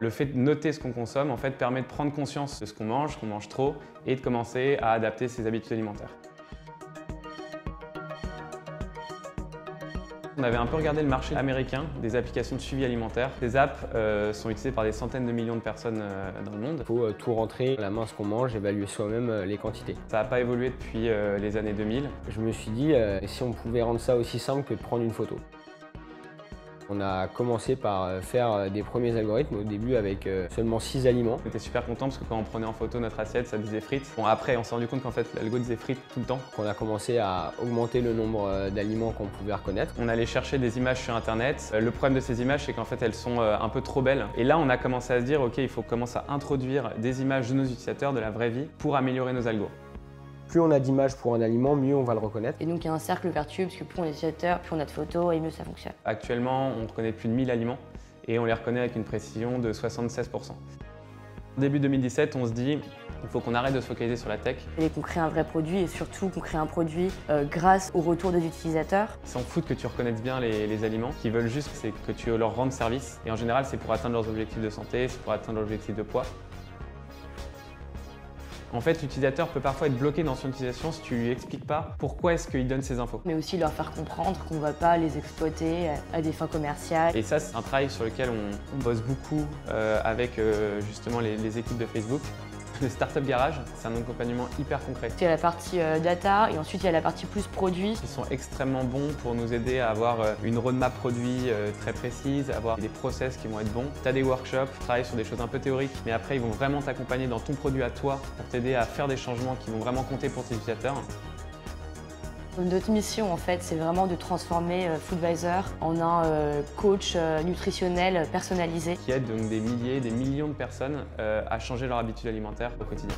Le fait de noter ce qu'on consomme en fait, permet de prendre conscience de ce qu'on mange trop, et de commencer à adapter ses habitudes alimentaires. On avait un peu regardé le marché américain des applications de suivi alimentaire. Ces apps sont utilisées par des centaines de millions de personnes dans le monde. Il faut tout rentrer à la main ce qu'on mange, évaluer soi-même les quantités. Ça n'a pas évolué depuis les années 2000. Je me suis dit, si on pouvait rendre ça aussi simple que de prendre une photo. On a commencé par faire des premiers algorithmes au début avec seulement 6 aliments. On était super contents parce que quand on prenait en photo notre assiette, ça disait frites. Bon, après, on s'est rendu compte qu'en fait, l'algo disait frites tout le temps. On a commencé à augmenter le nombre d'aliments qu'on pouvait reconnaître. On allait chercher des images sur Internet. Le problème de ces images, c'est qu'en fait, elles sont un peu trop belles. Et là, on a commencé à se dire, OK, il faut commencer à introduire des images de nos utilisateurs, de la vraie vie, pour améliorer nos algos. Plus on a d'images pour un aliment, mieux on va le reconnaître. Et donc il y a un cercle vertueux parce que plus on est utilisateur, plus on a de photos et mieux ça fonctionne. Actuellement, on reconnaît plus de 1000 aliments et on les reconnaît avec une précision de 76%. Début 2017, on se dit il faut qu'on arrête de se focaliser sur la tech. Et qu'on crée un vrai produit et surtout qu'on crée un produit grâce au retour des utilisateurs. Ils s'en foutent que tu reconnaisses bien les aliments. Ce qu'ils veulent juste, c'est que tu leur rendes service. Et en général, c'est pour atteindre leurs objectifs de santé, c'est pour atteindre leurs objectifs de poids. En fait, l'utilisateur peut parfois être bloqué dans son utilisation si tu lui expliques pas pourquoi est-ce qu'il donne ces infos. Mais aussi leur faire comprendre qu'on ne va pas les exploiter à des fins commerciales. Et ça, c'est un travail sur lequel on bosse beaucoup avec justement les équipes de Facebook. Le Startup Garage, c'est un accompagnement hyper concret. Il y a la partie data et ensuite il y a la partie plus produit. Ils sont extrêmement bons pour nous aider à avoir une roadmap produit très précise, avoir des process qui vont être bons. Tu as des workshops, travailler sur des choses un peu théoriques, mais après ils vont vraiment t'accompagner dans ton produit à toi pour t'aider à faire des changements qui vont vraiment compter pour tes utilisateurs. Notre mission en fait, c'est vraiment de transformer Foodvisor en un coach nutritionnel personnalisé. Qui aide donc des milliers, des millions de personnes à changer leur habitude alimentaire au quotidien.